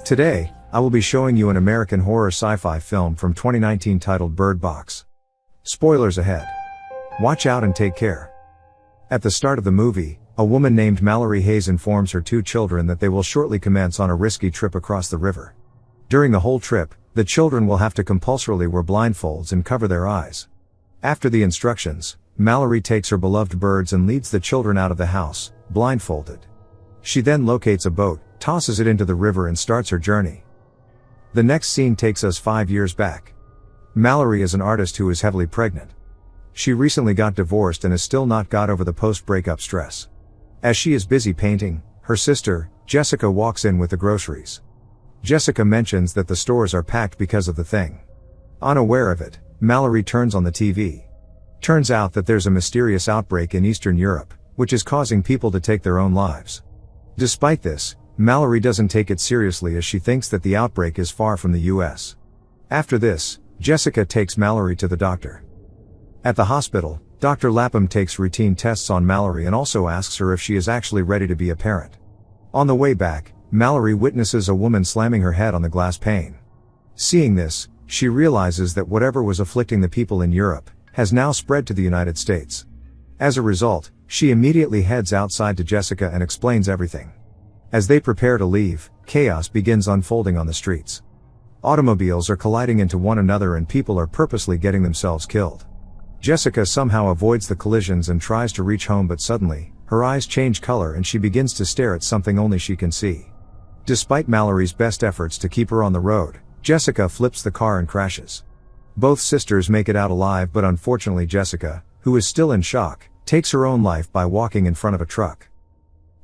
Today, I will be showing you an American horror sci-fi film from 2019 titled Bird Box. Spoilers ahead. Watch out and take care. At the start of the movie, a woman named Mallory Hayes informs her two children that they will shortly commence on a risky trip across the river. During the whole trip, the children will have to compulsorily wear blindfolds and cover their eyes. After the instructions, Mallory takes her beloved birds and leads the children out of the house, blindfolded. She then locates a boat, tosses it into the river and starts her journey. The next scene takes us 5 years back. Mallory is an artist who is heavily pregnant. She recently got divorced and has still not got over the post-breakup stress. As she is busy painting, her sister, Jessica, walks in with the groceries. Jessica mentions that the stores are packed because of the thing. Unaware of it, Mallory turns on the TV. Turns out that there's a mysterious outbreak in Eastern Europe, which is causing people to take their own lives. Despite this, Mallory doesn't take it seriously as she thinks that the outbreak is far from the US. After this, Jessica takes Mallory to the doctor. At the hospital, Dr. Lapham takes routine tests on Mallory and also asks her if she is actually ready to be a parent. On the way back, Mallory witnesses a woman slamming her head on the glass pane. Seeing this, she realizes that whatever was afflicting the people in Europe has now spread to the United States. As a result, she immediately heads outside to Jessica and explains everything. As they prepare to leave, chaos begins unfolding on the streets. Automobiles are colliding into one another and people are purposely getting themselves killed. Jessica somehow avoids the collisions and tries to reach home, but suddenly, her eyes change color and she begins to stare at something only she can see. Despite Mallory's best efforts to keep her on the road, Jessica flips the car and crashes. Both sisters make it out alive, but unfortunately Jessica, who is still in shock, takes her own life by walking in front of a truck.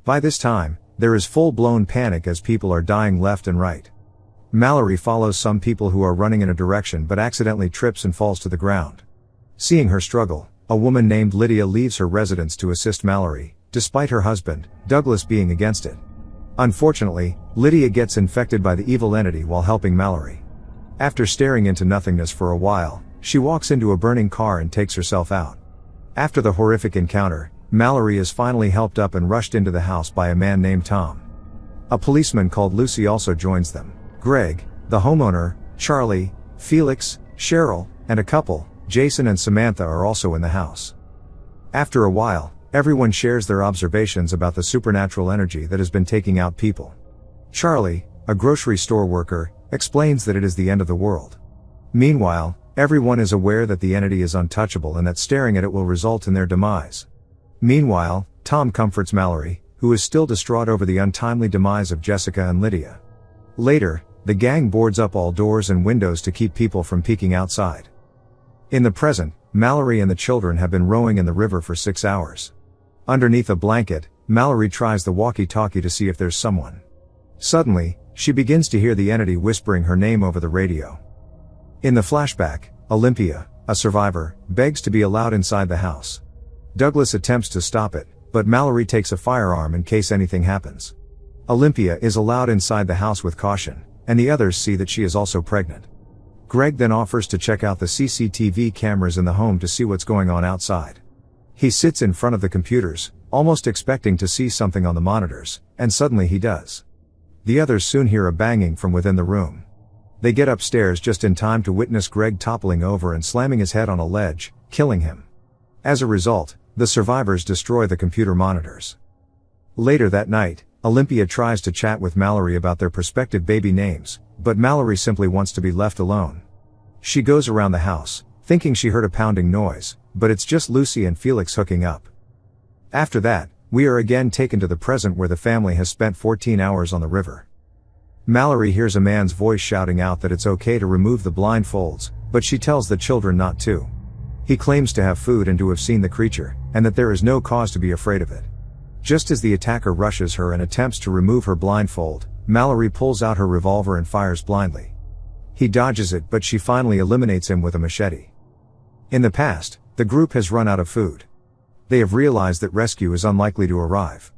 By this time, there is full-blown panic as people are dying left and right. Mallory follows some people who are running in a direction but accidentally trips and falls to the ground. Seeing her struggle, a woman named Lydia leaves her residence to assist Mallory, despite her husband, Douglas, being against it. Unfortunately, Lydia gets infected by the evil entity while helping Mallory. After staring into nothingness for a while, she walks into a burning car and takes herself out. After the horrific encounter, Mallory is finally helped up and rushed into the house by a man named Tom. A policeman called Lucy also joins them. Greg, the homeowner, Charlie, Felix, Cheryl, and a couple, Jason and Samantha, are also in the house. After a while, everyone shares their observations about the supernatural energy that has been taking out people. Charlie, a grocery store worker, explains that it is the end of the world. Meanwhile, everyone is aware that the entity is untouchable and that staring at it will result in their demise. Meanwhile, Tom comforts Mallory, who is still distraught over the untimely demise of Jessica and Lydia. Later, the gang boards up all doors and windows to keep people from peeking outside. In the present, Mallory and the children have been rowing in the river for 6 hours. Underneath a blanket, Mallory tries the walkie-talkie to see if there's someone. Suddenly, she begins to hear the entity whispering her name over the radio. In the flashback, Olympia, a survivor, begs to be allowed inside the house. Douglas attempts to stop it, but Mallory takes a firearm in case anything happens. Olympia is allowed inside the house with caution, and the others see that she is also pregnant. Greg then offers to check out the CCTV cameras in the home to see what's going on outside. He sits in front of the computers, almost expecting to see something on the monitors, and suddenly he does. The others soon hear a banging from within the room. They get upstairs just in time to witness Greg toppling over and slamming his head on a ledge, killing him. As a result, the survivors destroy the computer monitors. Later that night, Olympia tries to chat with Mallory about their prospective baby names, but Mallory simply wants to be left alone. She goes around the house, thinking she heard a pounding noise, but it's just Lucy and Felix hooking up. After that, we are again taken to the present where the family has spent 14 hours on the river. Mallory hears a man's voice shouting out that it's okay to remove the blindfolds, but she tells the children not to. He claims to have food and to have seen the creature, and that there is no cause to be afraid of it. Just as the attacker rushes her and attempts to remove her blindfold, Mallory pulls out her revolver and fires blindly. He dodges it, but she finally eliminates him with a machete. In the past, the group has run out of food. They have realized that rescue is unlikely to arrive.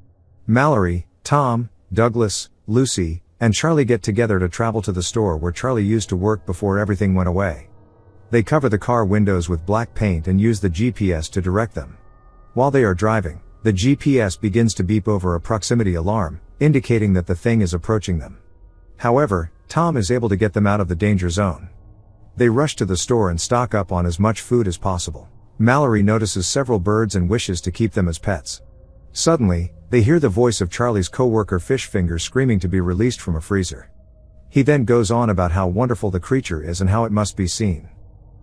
Mallory, Tom, Douglas, Lucy, and Charlie get together to travel to the store where Charlie used to work before everything went away. They cover the car windows with black paint and use the GPS to direct them. While they are driving, the GPS begins to beep over a proximity alarm, indicating that the thing is approaching them. However, Tom is able to get them out of the danger zone. They rush to the store and stock up on as much food as possible. Mallory notices several birds and wishes to keep them as pets. Suddenly, they hear the voice of Charlie's co-worker Fish Fingers screaming to be released from a freezer. He then goes on about how wonderful the creature is and how it must be seen.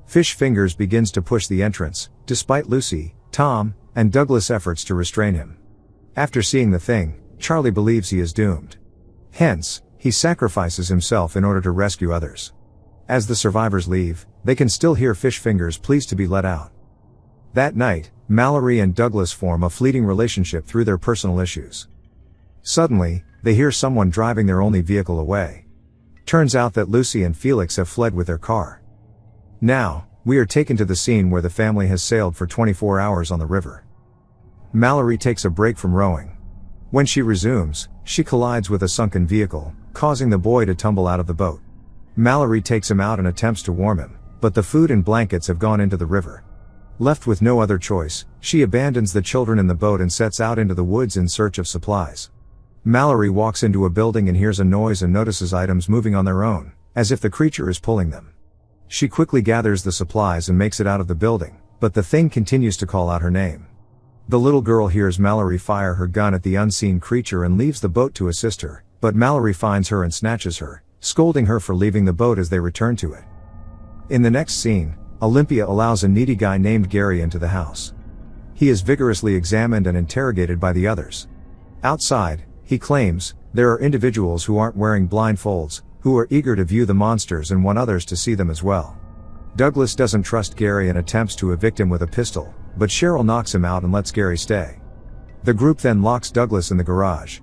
Fish Fingers begins to push the entrance, despite Lucy, Tom, and Douglas' efforts to restrain him. After seeing the thing, Charlie believes he is doomed. Hence, he sacrifices himself in order to rescue others. As the survivors leave, they can still hear Fish Fingers pleas to be let out. That night, Mallory and Douglas form a fleeting relationship through their personal issues. Suddenly, they hear someone driving their only vehicle away. Turns out that Lucy and Felix have fled with their car. Now, we are taken to the scene where the family has sailed for 24 hours on the river. Mallory takes a break from rowing. When she resumes, she collides with a sunken vehicle, causing the boy to tumble out of the boat. Mallory takes him out and attempts to warm him, but the food and blankets have gone into the river. Left with no other choice, she abandons the children in the boat and sets out into the woods in search of supplies. Mallory walks into a building and hears a noise and notices items moving on their own, as if the creature is pulling them. She quickly gathers the supplies and makes it out of the building, but the thing continues to call out her name. The little girl hears Mallory fire her gun at the unseen creature and leaves the boat to assist her, but Mallory finds her and snatches her, scolding her for leaving the boat as they return to it. In the next scene, Olympia allows a needy guy named Gary into the house. He is vigorously examined and interrogated by the others. Outside, he claims, there are individuals who aren't wearing blindfolds, who are eager to view the monsters and want others to see them as well. Douglas doesn't trust Gary and attempts to evict him with a pistol, but Cheryl knocks him out and lets Gary stay. The group then locks Douglas in the garage.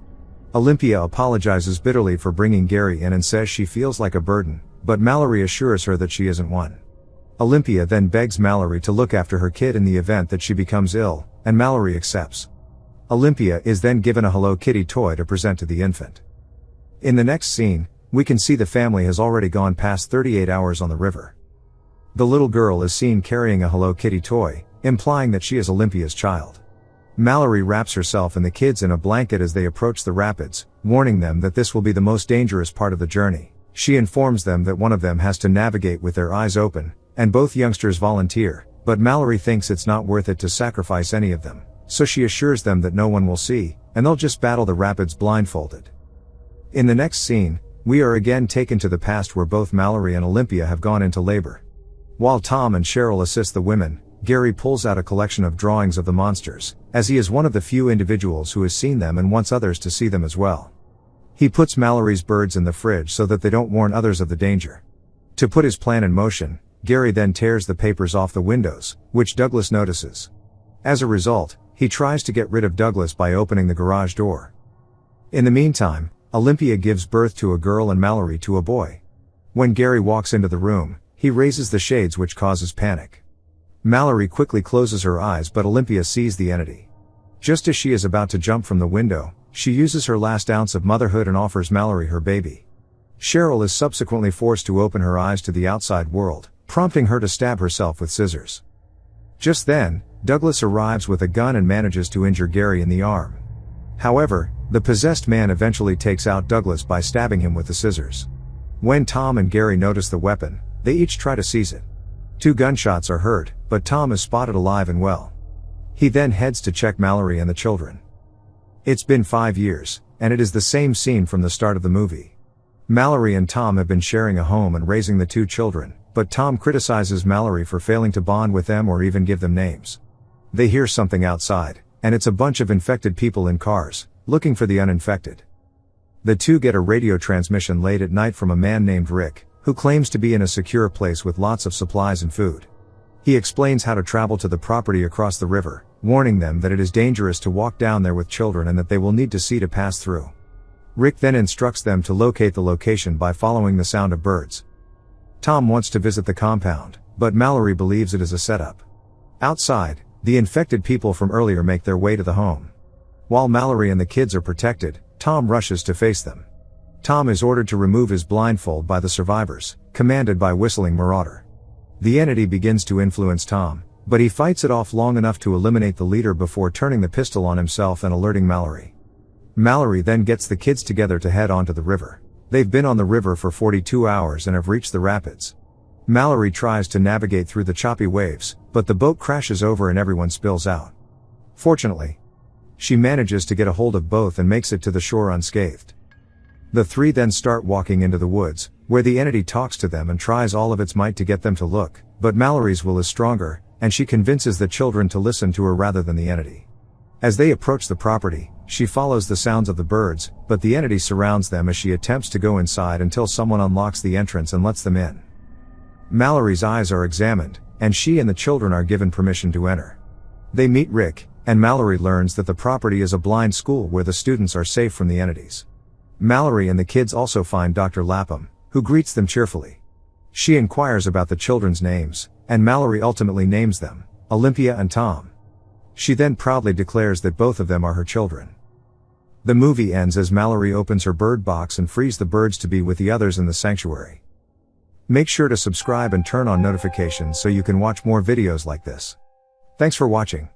Olympia apologizes bitterly for bringing Gary in and says she feels like a burden, but Mallory assures her that she isn't one. Olympia then begs Mallory to look after her kid in the event that she becomes ill, and Mallory accepts. Olympia is then given a Hello Kitty toy to present to the infant. In the next scene, we can see the family has already gone past 38 hours on the river. The little girl is seen carrying a Hello Kitty toy, implying that she is Olympia's child. Mallory wraps herself and the kids in a blanket as they approach the rapids, warning them that this will be the most dangerous part of the journey. She informs them that one of them has to navigate with their eyes open, and both youngsters volunteer, but Mallory thinks it's not worth it to sacrifice any of them, so she assures them that no one will see, and they'll just battle the rapids blindfolded. In the next scene, we are again taken to the past where both Mallory and Olympia have gone into labor. While Tom and Cheryl assist the women, Gary pulls out a collection of drawings of the monsters, as he is one of the few individuals who has seen them and wants others to see them as well. He puts Mallory's birds in the fridge so that they don't warn others of the danger. To put his plan in motion, Gary then tears the papers off the windows, which Douglas notices. As a result, he tries to get rid of Douglas by opening the garage door. In the meantime, Olympia gives birth to a girl and Mallory to a boy. When Gary walks into the room, he raises the shades, which causes panic. Mallory quickly closes her eyes, but Olympia sees the entity. Just as she is about to jump from the window, she uses her last ounce of motherhood and offers Mallory her baby. Cheryl is subsequently forced to open her eyes to the outside world, prompting her to stab herself with scissors. Just then, Douglas arrives with a gun and manages to injure Gary in the arm. However, the possessed man eventually takes out Douglas by stabbing him with the scissors. When Tom and Gary notice the weapon, they each try to seize it. 2 gunshots are heard, but Tom is spotted alive and well. He then heads to check Mallory and the children. It's been 5 years, and it is the same scene from the start of the movie. Mallory and Tom have been sharing a home and raising the 2 children, but Tom criticizes Mallory for failing to bond with them or even give them names. They hear something outside, and it's a bunch of infected people in cars, looking for the uninfected. The 2 get a radio transmission late at night from a man named Rick, who claims to be in a secure place with lots of supplies and food. He explains how to travel to the property across the river, warning them that it is dangerous to walk down there with children and that they will need to see to pass through. Rick then instructs them to locate the location by following the sound of birds. Tom wants to visit the compound, but Mallory believes it is a setup. Outside, the infected people from earlier make their way to the home. While Mallory and the kids are protected, Tom rushes to face them. Tom is ordered to remove his blindfold by the survivors, commanded by Whistling Marauder. The entity begins to influence Tom, but he fights it off long enough to eliminate the leader before turning the pistol on himself and alerting Mallory. Mallory then gets the kids together to head onto the river. They've been on the river for 42 hours and have reached the rapids. Mallory tries to navigate through the choppy waves, but the boat crashes over and everyone spills out. Fortunately, she manages to get a hold of both and makes it to the shore unscathed. The three then start walking into the woods, where the entity talks to them and tries all of its might to get them to look, but Mallory's will is stronger, and she convinces the children to listen to her rather than the entity. As they approach the property, she follows the sounds of the birds, but the entity surrounds them as she attempts to go inside until someone unlocks the entrance and lets them in. Mallory's eyes are examined, and she and the children are given permission to enter. They meet Rick, and Mallory learns that the property is a blind school where the students are safe from the entities. Mallory and the kids also find Dr. Lapham, who greets them cheerfully. She inquires about the children's names, and Mallory ultimately names them, Olympia and Tom. She then proudly declares that both of them are her children. The movie ends as Mallory opens her bird box and frees the birds to be with the others in the sanctuary. Make sure to subscribe and turn on notifications so you can watch more videos like this. Thanks for watching.